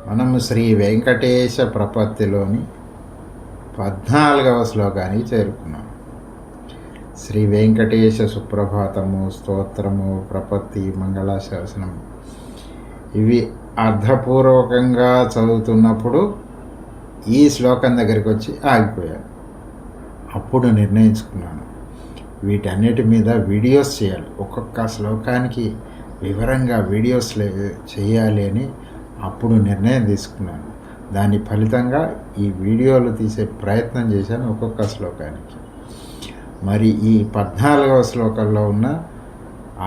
మనము శ్రీ వెంకటేశ ప్రపత్తిలోని 14వ శ్లోకానికి చేరుకున్నాం. శ్రీ వెంకటేశ సుప్రభాతము, స్తోత్రము, ప్రపత్తి, మంగళాశాసనము ఇవి అర్థపూర్వకంగా చదువుతున్నప్పుడు ఈ శ్లోకం దగ్గరికి వచ్చి ఆగిపోయాను. అప్పుడు నిర్ణయించుకున్నాను వీటన్నిటి మీద వీడియోస్ చేయాలి, ఒక్కొక్క శ్లోకానికి వివరంగా వీడియోస్ చేయాలి అని అప్పుడు నిర్ణయం తీసుకున్నాను. దాని ఫలితంగా ఈ వీడియోలు తీసే ప్రయత్నం చేశాను ఒక్కొక్క శ్లోకానికి. మరి ఈ 14వ శ్లోకంలో ఉన్న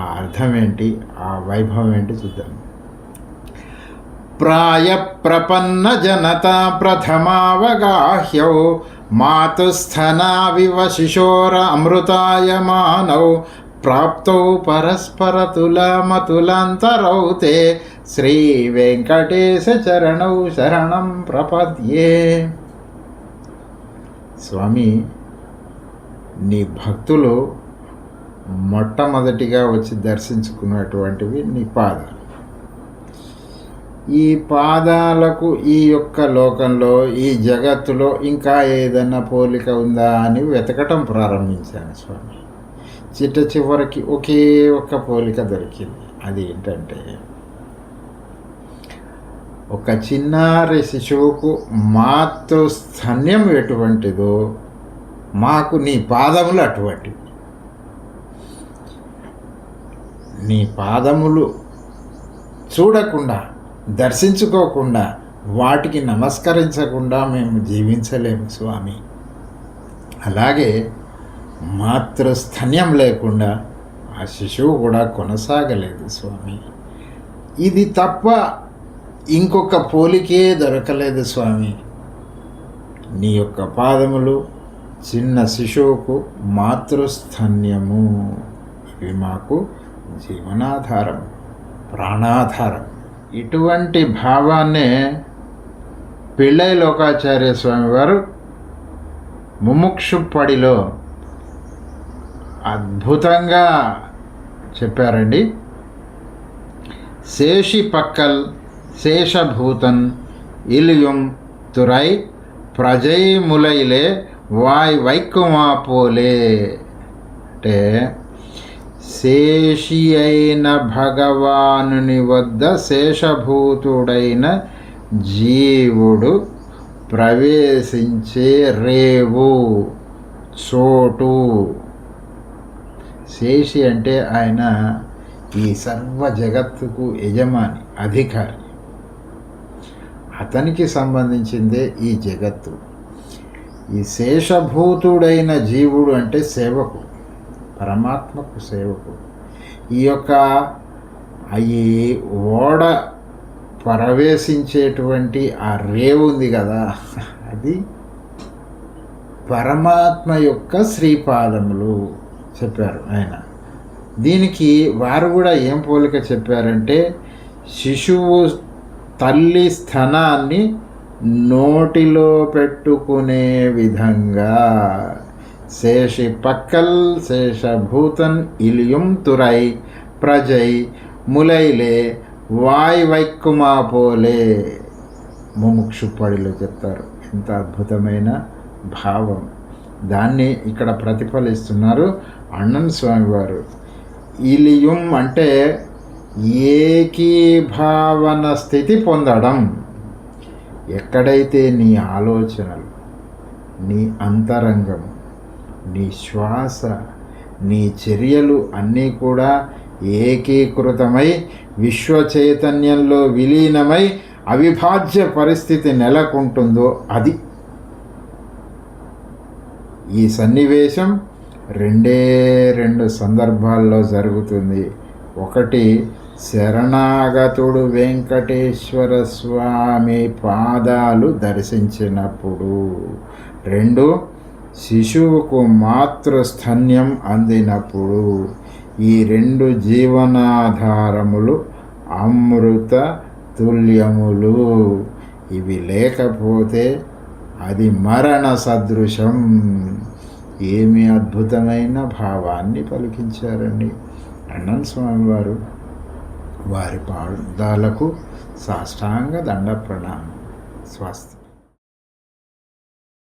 ఆ అర్థం ఏంటి, ఆ వైభవం ఏంటి చూద్దాం. ప్రాయ ప్రపన్న జనతా ప్రథమావగాహ్యౌ మాతుస్థనావివ శిశోర అమృతాయమానౌ ప్రాప్తౌ పరస్పరతులమతులంతరౌ తే శ్రీ వెంకటేశ చరణౌ శరణం ప్రపద్యే. స్వామి, నీ భక్తులు మొట్టమొదటిగా వచ్చి దర్శించుకున్నటువంటివి నీ పాదాలు. ఈ పాదాలకు ఈ యొక్క లోకంలో, ఈ జగత్తులో ఇంకా ఏదైనా పోలిక ఉందా అని వెతకటం ప్రారంభించాను స్వామి. చివరికి ఒకే ఒక్క పోలిక దొరికింది. అది ఏంటంటే, ఒక చిన్నారి శిశువుకు మాతృస్థన్యం ఎటువంటిదో మాకు నీ పాదములు అటువంటివి. నీ పాదములు చూడకుండా, దర్శించుకోకుండా, వాటికి నమస్కరించకుండా మేము జీవించలేము స్వామి. అలాగే మాతృస్థన్యం లేకుండా ఆ శిశువు కూడా కొనసాగలేదు స్వామి. ఇది తప్ప ఇంకొక పోలికే దొరకలేదు స్వామి. నీ యొక్క పాదములు చిన్న శిశువుకు మాతృస్థన్యము, ఇవి మాకు జీవనాధారం, ప్రాణాధారం. ఇటువంటి భావాన్నే పిళ్ళై లోకాచార్య స్వామి వారు ముముక్షుప్పడిలో అద్భుతంగా చెప్పారండి. శేషి పక్కల్ శేషభూతన్ ఇలియుం తురై ప్రజై ములైలే వాయ్ వైక్కుమా పోలే. అంటే శేషి అయిన భగవానుని వద్ద శేషభూతుడైన జీవుడు ప్రవేశించే రేవు, చోటు. శేషి అంటే ఆయన ఈ సర్వ జగత్తుకు యజమాని, అధికారి. అతనికి సంబంధించిందే ఈ జగత్తు. ఈ శేషభూతుడైన జీవుడు అంటే సేవకు, పరమాత్మకు సేవకు. ఈ యొక్క ఈ ఓడ ప్రవేశించేటువంటి ఆ రేవు ఉంది కదా, అది పరమాత్మ యొక్క శ్రీపాదములు చెప్పారు ఆయన. దీనికి వారు కూడా ఏం పోలిక చెప్పారంటే, శిశువు తల్లి స్థనాన్ని నోటిలో పెట్టుకునే విధంగా శేషి పక్కల్ శేషభూతన్ ఇలియుం తురై ప్రజై ములైలే వాయ్ వైక్కుమా పోలే. ముముక్షుప్పడిలో చెప్తారు. ఎంత అద్భుతమైన భావం. దాన్ని ఇక్కడ ప్రతిఫలిస్తున్నారు అన్నన్ స్వామి వారు. ఇలియుం అంటే ఏకీభావన స్థితి పొందడం. ఎక్కడైతే నీ ఆలోచనలు, నీ అంతరంగం, నీ శ్వాస, నీ చర్యలు అన్నీ కూడా ఏకీకృతమై విశ్వ చైతన్యంలో విలీనమై అవిభాజ్య పరిస్థితి నెలకొంటుందో అది. ఈ సన్నివేశం రెండు సందర్భాల్లో జరుగుతుంది. ఒకటి, శరణాగతుడు వెంకటేశ్వర స్వామి పాదాలు దర్శించినప్పుడు. 2, శిశువుకు మాతృస్థన్యం అందినప్పుడు. ఈ 2 జీవనాధారములు అమృత తుల్యములు. ఇవి లేకపోతే అది మరణ సదృశం. ఏమి అద్భుతమైన భావాన్ని పలికించారండి అన్నన్ స్వామివారు. వారి పాదాలకు సాష్టాంగ దండ ప్రణామం. స్వస్తి.